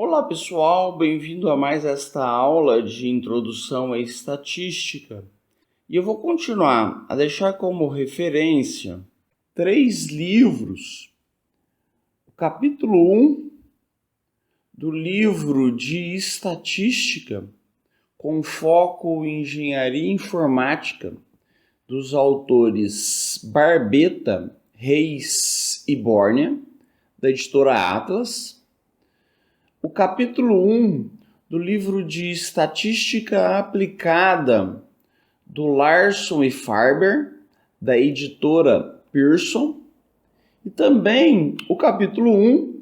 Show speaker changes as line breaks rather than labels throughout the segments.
Olá pessoal, bem-vindo a mais esta aula de introdução à estatística. E eu vou continuar a deixar como referência 3 livros. O capítulo 1 do livro de estatística, com foco em engenharia informática, dos autores Barbeta, Reis e Bórnia, da editora Atlas. O capítulo 1 do livro de Estatística Aplicada, do Larson e Farber, da editora Pearson. E também o capítulo 1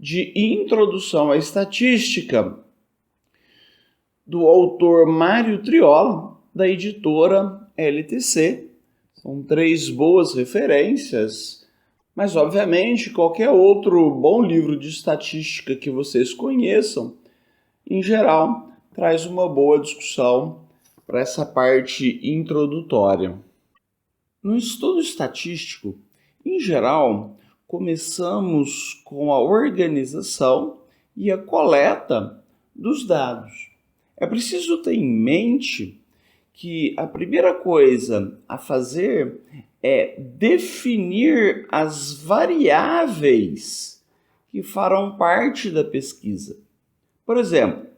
de Introdução à Estatística, do autor Mário Triola, da editora LTC. São 3 boas referências. Mas, obviamente, qualquer outro bom livro de estatística que vocês conheçam, em geral, traz uma boa discussão para essa parte introdutória. No estudo estatístico, em geral, começamos com a organização e a coleta dos dados. É preciso ter em mente que a primeira coisa a fazer é definir as variáveis que farão parte da pesquisa. Por exemplo,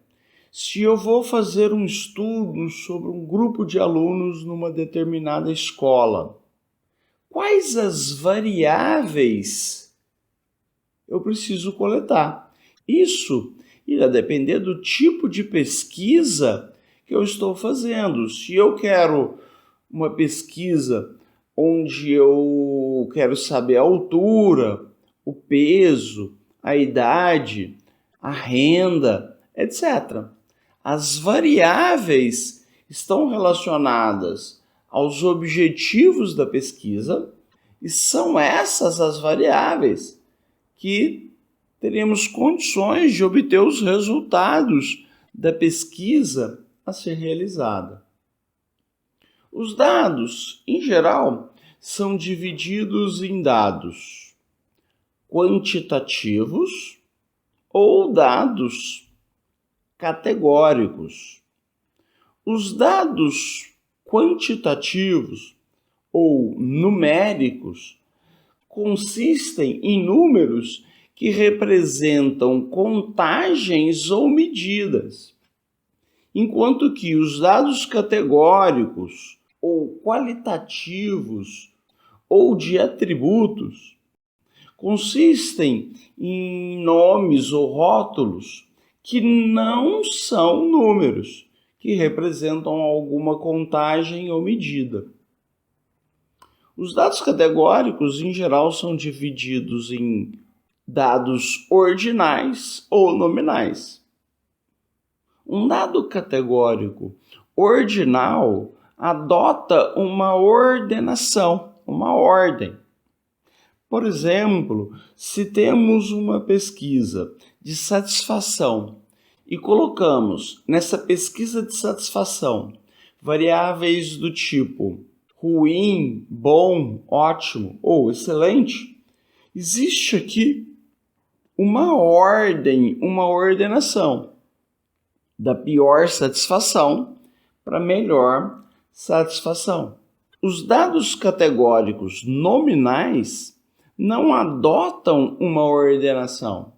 se eu vou fazer um estudo sobre um grupo de alunos numa determinada escola, quais as variáveis eu preciso coletar? Isso irá depender do tipo de pesquisa que eu estou fazendo. Se eu quero uma pesquisa onde eu quero saber a altura, o peso, a idade, a renda, etc. As variáveis estão relacionadas aos objetivos da pesquisa e são essas as variáveis que teremos condições de obter os resultados da pesquisa a ser realizada. Os dados, em geral, são divididos em dados quantitativos ou dados categóricos. Os dados quantitativos ou numéricos consistem em números que representam contagens ou medidas, enquanto que os dados categóricos ou qualitativos ou de atributos consistem em nomes ou rótulos que não são números, que representam alguma contagem ou medida. Os dados categóricos, em geral, são divididos em dados ordinais ou nominais. Um dado categórico ordinal adota uma ordenação, uma ordem. Por exemplo, se temos uma pesquisa de satisfação e colocamos nessa pesquisa de satisfação variáveis do tipo ruim, bom, ótimo ou excelente, existe aqui uma ordem, uma ordenação da pior satisfação para melhor satisfação. Os dados categóricos nominais não adotam uma ordenação.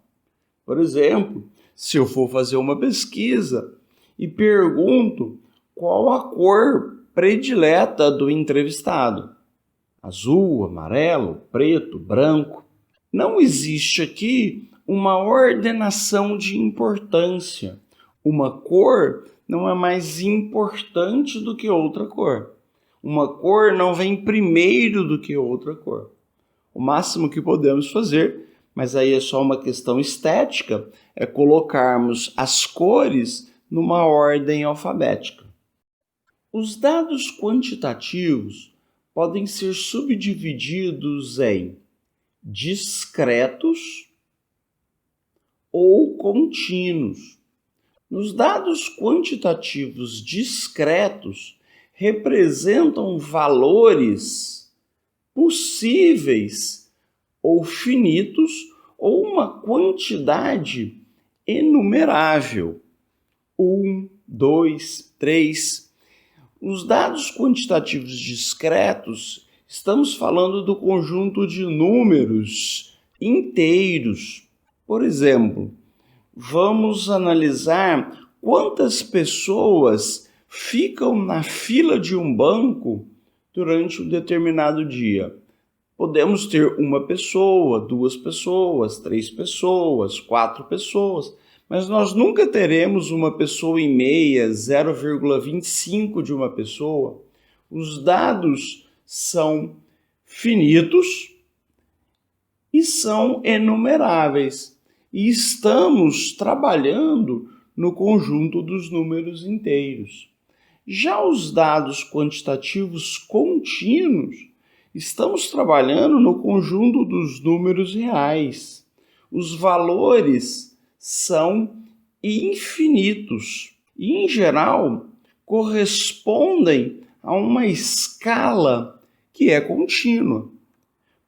Por exemplo, se eu for fazer uma pesquisa e pergunto qual a cor predileta do entrevistado, azul, amarelo, preto, branco, não existe aqui uma ordenação de importância. Uma cor não é mais importante do que outra cor. Uma cor não vem primeiro do que outra cor. O máximo que podemos fazer, mas aí é só uma questão estética, é colocarmos as cores numa ordem alfabética. Os dados quantitativos podem ser subdivididos em discretos ou contínuos. Nos dados quantitativos discretos, representam valores possíveis ou finitos ou uma quantidade enumerável. 1, 2, 3. Os dados quantitativos discretos, estamos falando do conjunto de números inteiros. Por exemplo, vamos analisar quantas pessoas ficam na fila de um banco durante um determinado dia. Podemos ter uma pessoa, 2 pessoas, 3 pessoas, 4 pessoas, mas nós nunca teremos uma pessoa e meia, 0,25 de uma pessoa. Os dados são finitos e são enumeráveis. E estamos trabalhando no conjunto dos números inteiros. Já os dados quantitativos contínuos, estamos trabalhando no conjunto dos números reais. Os valores são infinitos e, em geral, correspondem a uma escala que é contínua.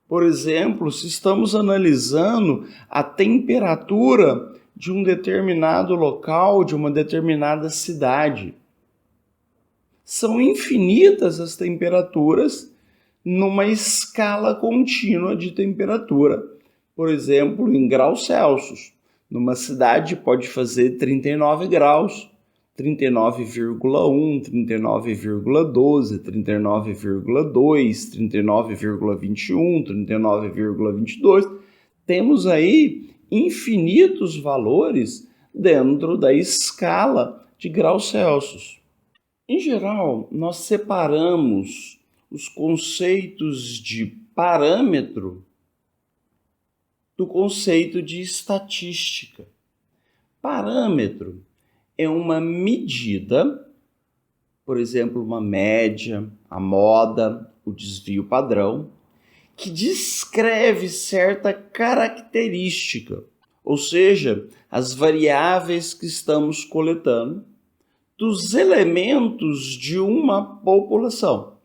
Por exemplo, se estamos analisando a temperatura de um determinado local, de uma determinada cidade, são infinitas as temperaturas numa escala contínua de temperatura. Por exemplo, em graus Celsius. Numa cidade pode fazer 39 graus, 39,1, 39,12, 39,2, 39,21, 39,22. Temos aí infinitos valores dentro da escala de graus Celsius. Em geral, nós separamos os conceitos de parâmetro do conceito de estatística. Parâmetro é uma medida, por exemplo, uma média, a moda, o desvio padrão, que descreve certa característica, ou seja, as variáveis que estamos coletando dos elementos de uma população.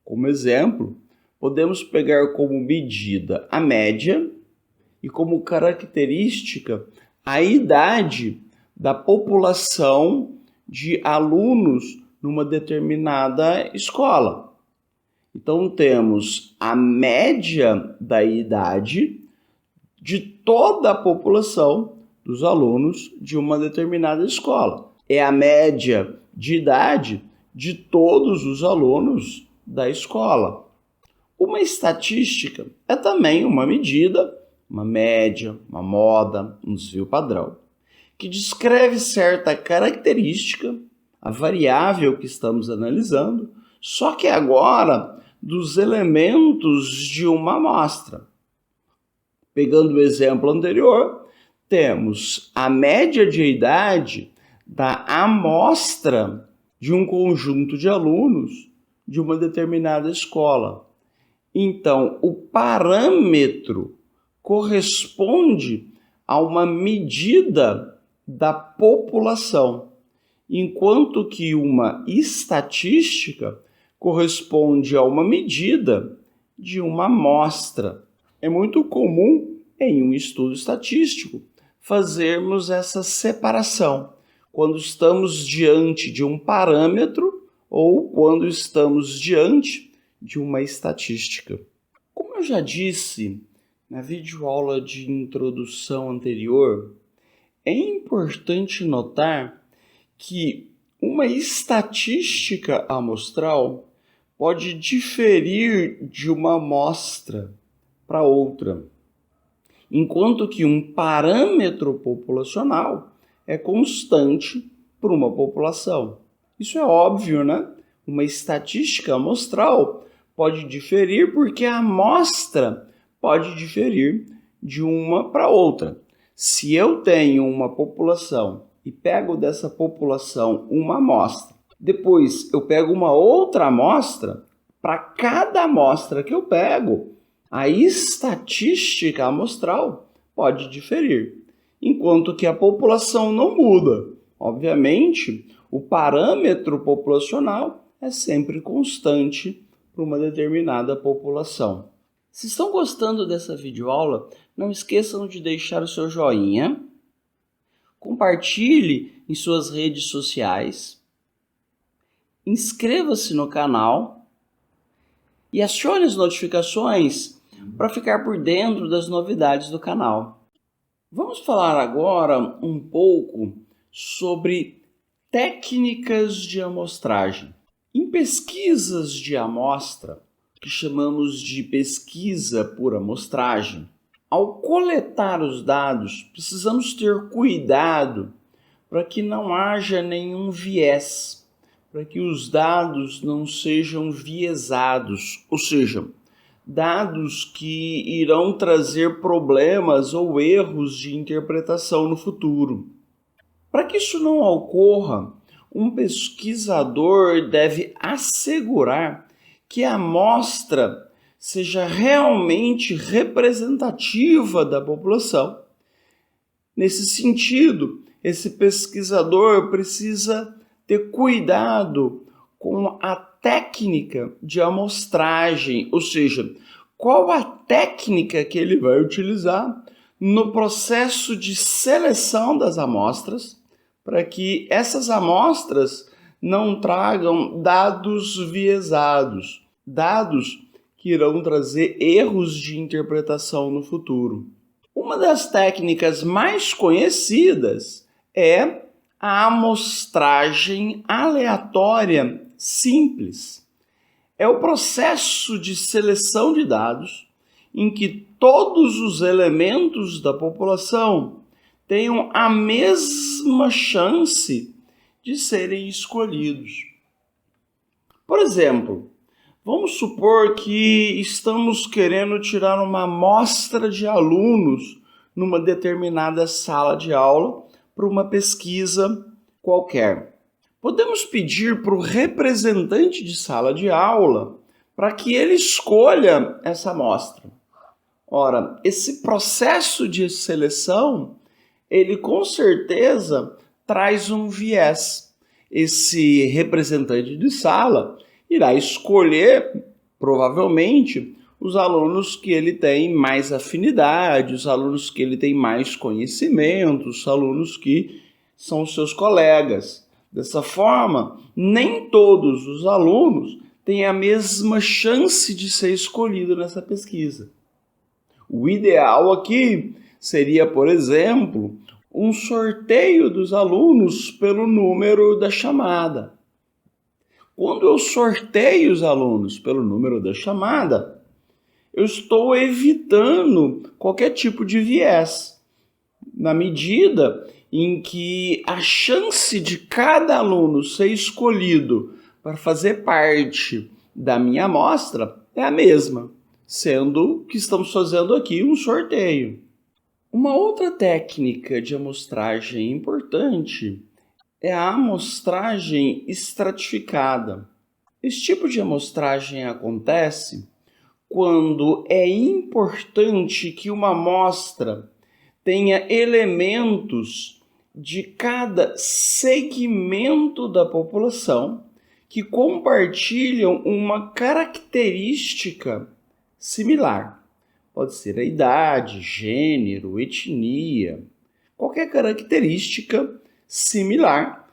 Como exemplo, podemos pegar como medida a média e como característica a idade da população de alunos numa determinada escola. Então, temos a média da idade de toda a população dos alunos de uma determinada escola. É a média de idade de todos os alunos da escola. Uma estatística é também uma medida, uma média, uma moda, um desvio padrão, que descreve certa característica, a variável que estamos analisando, só que agora dos elementos de uma amostra. Pegando o exemplo anterior, temos a média de idade da amostra de um conjunto de alunos de uma determinada escola. Então, o parâmetro corresponde a uma medida da população, enquanto que uma estatística corresponde a uma medida de uma amostra. É muito comum em um estudo estatístico fazermos essa separação quando estamos diante de um parâmetro ou quando estamos diante de uma estatística. Como eu já disse na videoaula de introdução anterior, é importante notar que uma estatística amostral pode diferir de uma amostra para outra, enquanto que um parâmetro populacional é constante para uma população. Isso é óbvio, né? Uma estatística amostral pode diferir porque a amostra pode diferir de uma para outra. Se eu tenho uma população e pego dessa população uma amostra, depois eu pego uma outra amostra, para cada amostra que eu pego, a estatística amostral pode diferir, enquanto que a população não muda. Obviamente, o parâmetro populacional é sempre constante para uma determinada população. Se estão gostando dessa videoaula, não esqueçam de deixar o seu joinha, compartilhe em suas redes sociais, inscreva-se no canal e acione as notificações para ficar por dentro das novidades do canal. Vamos falar agora um pouco sobre técnicas de amostragem. Em pesquisas de amostra, que chamamos de pesquisa por amostragem, ao coletar os dados, precisamos ter cuidado para que não haja nenhum viés, para que os dados não sejam viesados, ou seja, dados que irão trazer problemas ou erros de interpretação no futuro. Para que isso não ocorra, um pesquisador deve assegurar que a amostra seja realmente representativa da população. Nesse sentido, esse pesquisador precisa ter cuidado com a técnica de amostragem, ou seja, qual a técnica que ele vai utilizar no processo de seleção das amostras, para que essas amostras não tragam dados viesados, dados que irão trazer erros de interpretação no futuro. Uma das técnicas mais conhecidas é a amostragem aleatória simples. É o processo de seleção de dados em que todos os elementos da população tenham a mesma chance de serem escolhidos. Por exemplo, vamos supor que estamos querendo tirar uma amostra de alunos numa determinada sala de aula para uma pesquisa qualquer. Podemos pedir para o representante de sala de aula para que ele escolha essa amostra. Ora, esse processo de seleção, ele com certeza traz um viés. Esse representante de sala irá escolher, provavelmente, os alunos que ele tem mais afinidade, os alunos que ele tem mais conhecimento, os alunos que são seus colegas. Dessa forma, nem todos os alunos têm a mesma chance de ser escolhido nessa pesquisa. O ideal aqui seria, por exemplo, um sorteio dos alunos pelo número da chamada. Quando eu sorteio os alunos pelo número da chamada, eu estou evitando qualquer tipo de viés, na medida em que a chance de cada aluno ser escolhido para fazer parte da minha amostra é a mesma, sendo que estamos fazendo aqui um sorteio. Uma outra técnica de amostragem importante é a amostragem estratificada. Esse tipo de amostragem acontece quando é importante que uma amostra tenha elementos de cada segmento da população que compartilham uma característica similar. Pode ser a idade, gênero, etnia, qualquer característica similar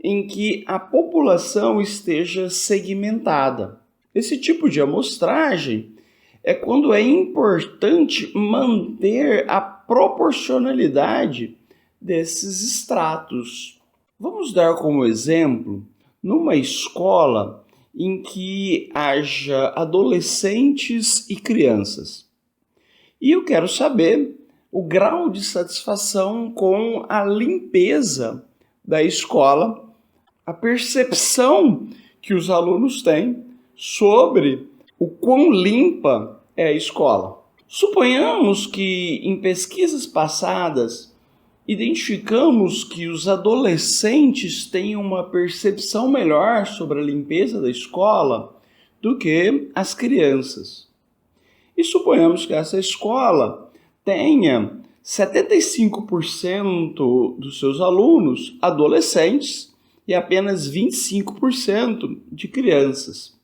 em que a população esteja segmentada. Esse tipo de amostragem é quando é importante manter a proporcionalidade desses estratos. Vamos dar como exemplo, numa escola em que haja adolescentes e crianças. E eu quero saber o grau de satisfação com a limpeza da escola, a percepção que os alunos têm sobre o quão limpa é a escola. Suponhamos que em pesquisas passadas identificamos que os adolescentes têm uma percepção melhor sobre a limpeza da escola do que as crianças. E suponhamos que essa escola tenha 75% dos seus alunos adolescentes e apenas 25% de crianças.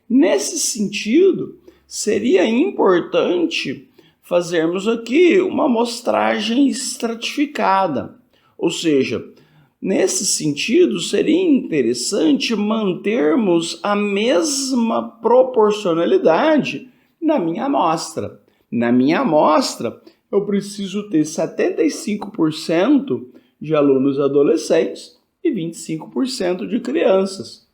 Nesse sentido, seria importante fazermos aqui uma amostragem estratificada, Ou seja, nesse sentido, seria interessante mantermos a mesma proporcionalidade na minha amostra. Na minha amostra, eu preciso ter 75% de alunos adolescentes e 25% de crianças.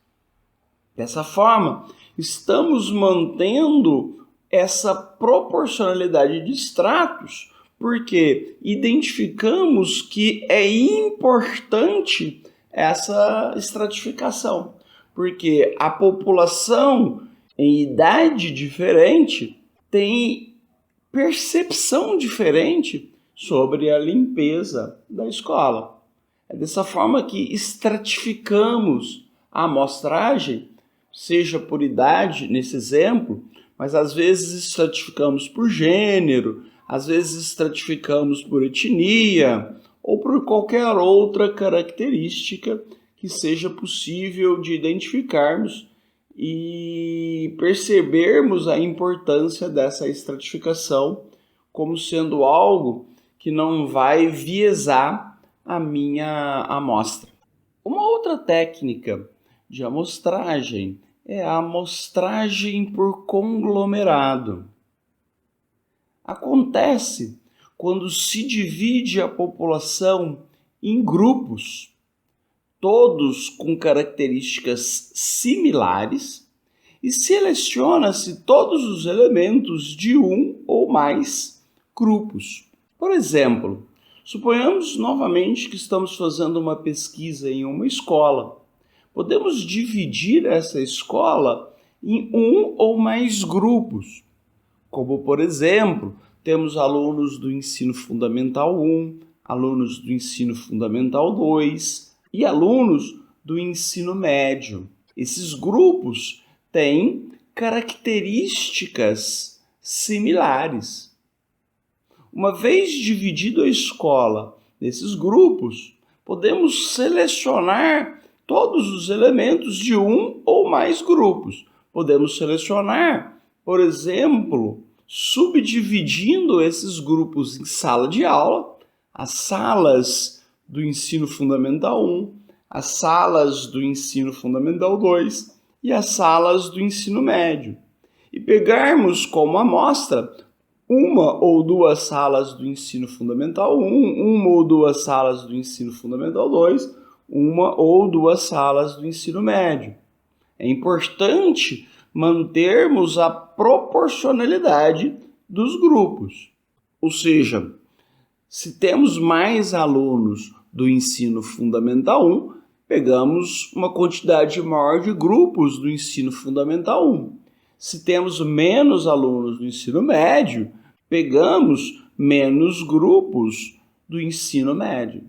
Dessa forma, estamos mantendo essa proporcionalidade de estratos, porque identificamos que é importante essa estratificação, porque a população em idade diferente tem percepção diferente sobre a limpeza da escola. É dessa forma que estratificamos a amostragem, seja por idade, nesse exemplo, mas às vezes estratificamos por gênero, às vezes estratificamos por etnia ou por qualquer outra característica que seja possível de identificarmos e percebermos a importância dessa estratificação como sendo algo que não vai viesar a minha amostra. Uma outra técnica de amostragem é a amostragem por conglomerado. Acontece quando se divide a população em grupos, todos com características similares, e seleciona-se todos os elementos de um ou mais grupos. Por exemplo, suponhamos novamente que estamos fazendo uma pesquisa em uma escola. Podemos dividir essa escola em um ou mais grupos, como, por exemplo, temos alunos do ensino fundamental 1, alunos do ensino fundamental 2 e alunos do ensino médio. Esses grupos têm características similares. Uma vez dividido a escola nesses grupos, podemos selecionar todos os elementos de um ou mais grupos. Podemos selecionar, por exemplo, subdividindo esses grupos em sala de aula, as salas do ensino fundamental 1, as salas do ensino fundamental 2 e as salas do ensino médio. E pegarmos como amostra uma ou duas salas do ensino fundamental 1, uma ou duas salas do ensino fundamental 2, uma ou duas salas do ensino médio. É importante mantermos a proporcionalidade dos grupos. Ou seja, se temos mais alunos do ensino fundamental 1, pegamos uma quantidade maior de grupos do ensino fundamental 1. Se temos menos alunos do ensino médio, pegamos menos grupos do ensino médio.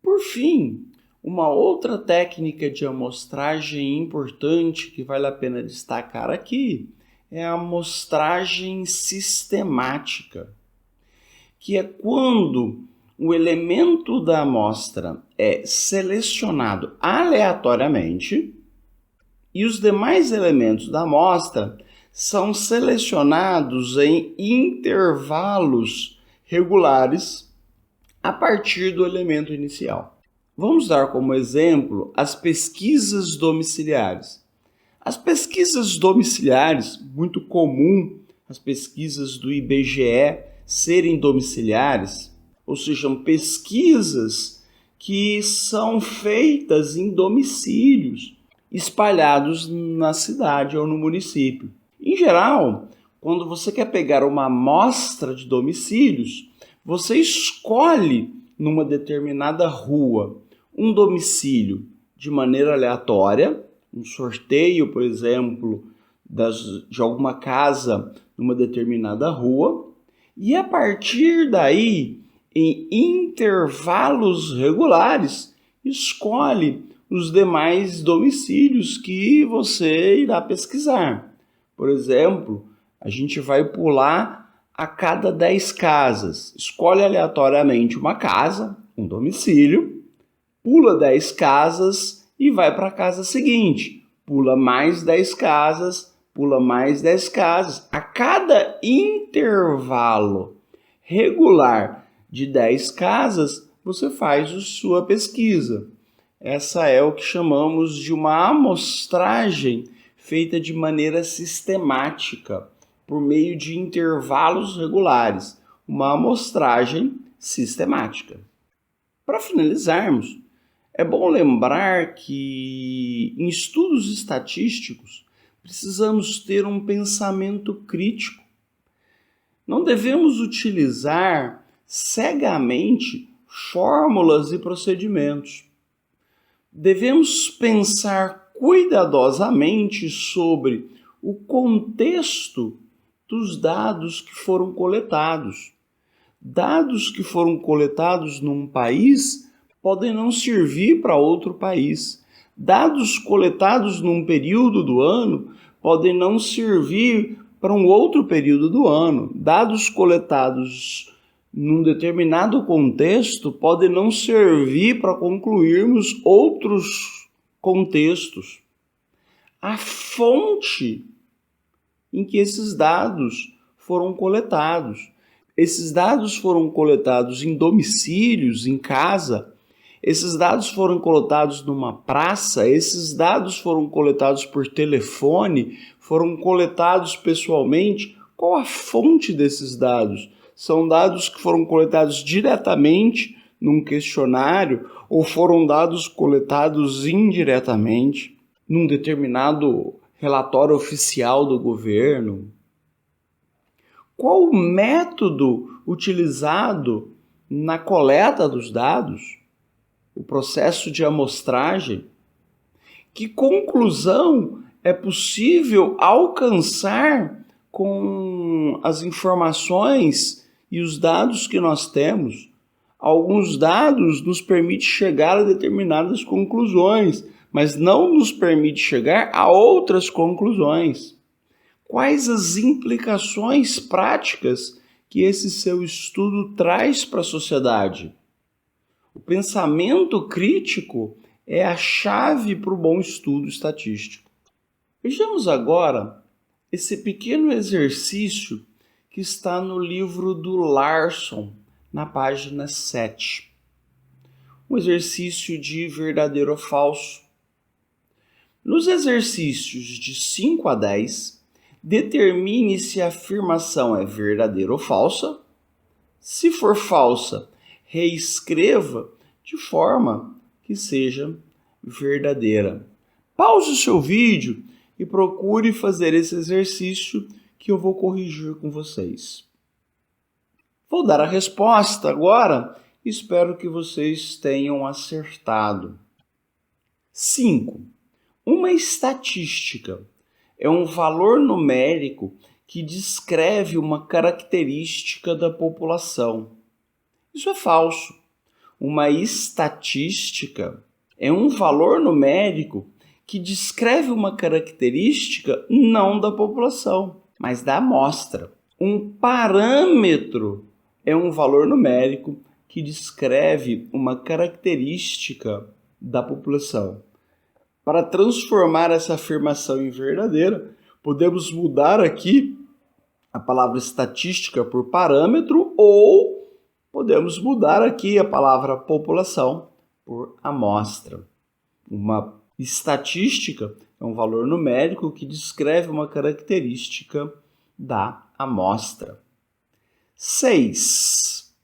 Por fim, uma outra técnica de amostragem importante que vale a pena destacar aqui é a amostragem sistemática, que é quando o elemento da amostra é selecionado aleatoriamente e os demais elementos da amostra são selecionados em intervalos regulares a partir do elemento inicial. Vamos dar como exemplo as pesquisas domiciliares. As pesquisas domiciliares, muito comum as pesquisas do IBGE serem domiciliares, ou seja, pesquisas que são feitas em domicílios espalhados na cidade ou no município. Em geral, quando você quer pegar uma amostra de domicílios, você escolhe numa determinada rua um domicílio de maneira aleatória, um sorteio, por exemplo, de alguma casa numa determinada rua, e a partir daí, em intervalos regulares, escolhe os demais domicílios que você irá pesquisar. Por exemplo, a gente vai pular a cada 10 casas. Escolhe aleatoriamente uma casa, um domicílio, pula 10 casas e vai para a casa seguinte. Pula mais 10 casas, pula mais 10 casas. A cada intervalo regular de 10 casas, você faz a sua pesquisa. Essa é o que chamamos de uma amostragem feita de maneira sistemática, por meio de intervalos regulares. Uma amostragem sistemática. Para finalizarmos, é bom lembrar que em estudos estatísticos precisamos ter um pensamento crítico. Não devemos utilizar cegamente fórmulas e procedimentos. Devemos pensar cuidadosamente sobre o contexto dos dados que foram coletados. Dados que foram coletados num país podem não servir para outro país. Dados coletados num período do ano podem não servir para um outro período do ano. Dados coletados num determinado contexto podem não servir para concluirmos outros contextos. A fonte em que esses dados foram coletados. Esses dados foram coletados em domicílios, em casa. Esses dados foram coletados numa praça. Esses dados foram coletados por telefone, foram coletados pessoalmente. Qual a fonte desses dados? São dados que foram coletados diretamente num questionário ou foram dados coletados indiretamente num determinado relatório oficial do governo? Qual o método utilizado na coleta dos dados? O processo de amostragem? Que conclusão é possível alcançar com as informações e os dados que nós temos? Alguns dados nos permitem chegar a determinadas conclusões, mas não nos permite chegar a outras conclusões. Quais as implicações práticas que esse seu estudo traz para a sociedade? O pensamento crítico é a chave para o bom estudo estatístico. Vejamos agora esse pequeno exercício que está no livro do Larson, na página 7. Um exercício de verdadeiro ou falso. Nos exercícios de 5 a 10, determine se a afirmação é verdadeira ou falsa. Se for falsa, reescreva de forma que seja verdadeira. Pause o seu vídeo e procure fazer esse exercício que eu vou corrigir com vocês. Vou dar a resposta agora e espero que vocês tenham acertado. 5. Uma estatística é um valor numérico que descreve uma característica da população. Isso é falso. Uma estatística é um valor numérico que descreve uma característica não da população, mas da amostra. Um parâmetro é um valor numérico que descreve uma característica da população. Para transformar essa afirmação em verdadeira, podemos mudar aqui a palavra estatística por parâmetro ou podemos mudar aqui a palavra população por amostra. Uma estatística é um valor numérico que descreve uma característica da amostra. 6.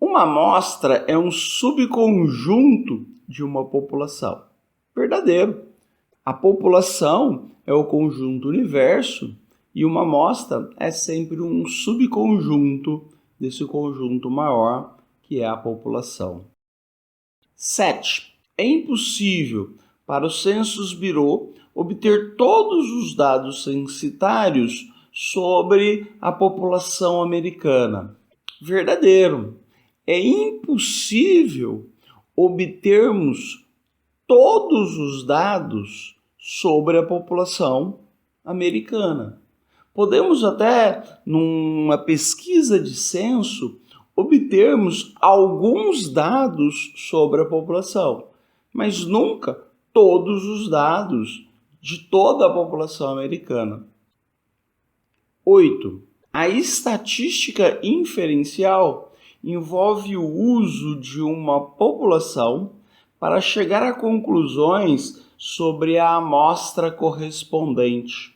Uma amostra é um subconjunto de uma população. Verdadeiro. A população é o conjunto universo e uma amostra é sempre um subconjunto desse conjunto maior que é a população. 7. É impossível para o Census Bureau obter todos os dados censitários sobre a população americana. Verdadeiro. É impossível obtermos todos os dados sobre a população americana. Podemos até, numa pesquisa de censo, obtermos alguns dados sobre a população, mas nunca todos os dados de toda a população americana. 8. A estatística inferencial envolve o uso de uma população para chegar a conclusões sobre a amostra correspondente.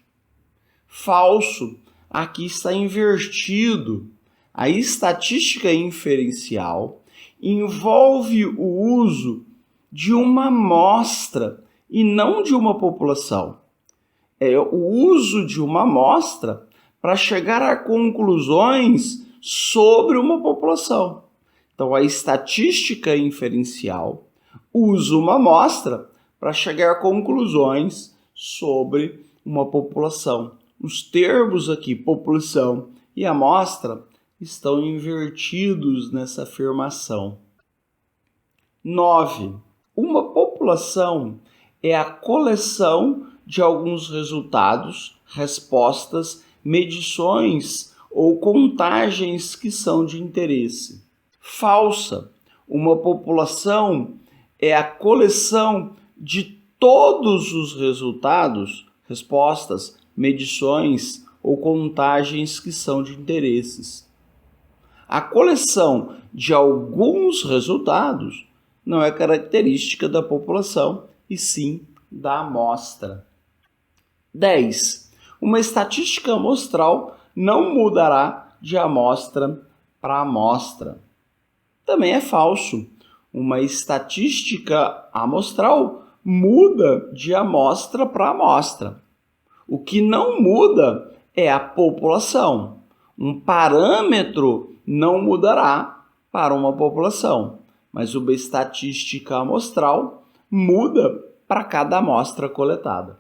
Falso, aqui está invertido. A estatística inferencial envolve o uso de uma amostra e não de uma população. É o uso de uma amostra para chegar a conclusões sobre uma população. Então, a estatística inferencial usa uma amostra para chegar a conclusões sobre uma população. Os termos aqui, população e amostra, estão invertidos nessa afirmação. 9. Uma população é a coleção de alguns resultados, respostas, medições ou contagens que são de interesse. Falsa. Uma população é a coleção de todos os resultados, respostas, medições ou contagens que são de interesses. A coleção de alguns resultados não é característica da população, e sim da amostra. 10. Uma estatística amostral não mudará de amostra para amostra. Também é falso. Uma estatística amostral muda de amostra para amostra. O que não muda é a população. Um parâmetro não mudará para uma população, mas uma estatística amostral muda para cada amostra coletada.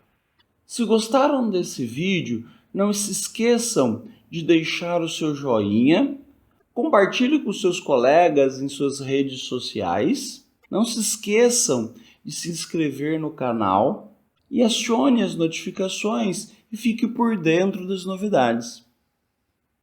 Se gostaram desse vídeo, não se esqueçam de deixar o seu joinha, compartilhe com seus colegas em suas redes sociais, não se esqueçam de se inscrever no canal e acione as notificações e fique por dentro das novidades.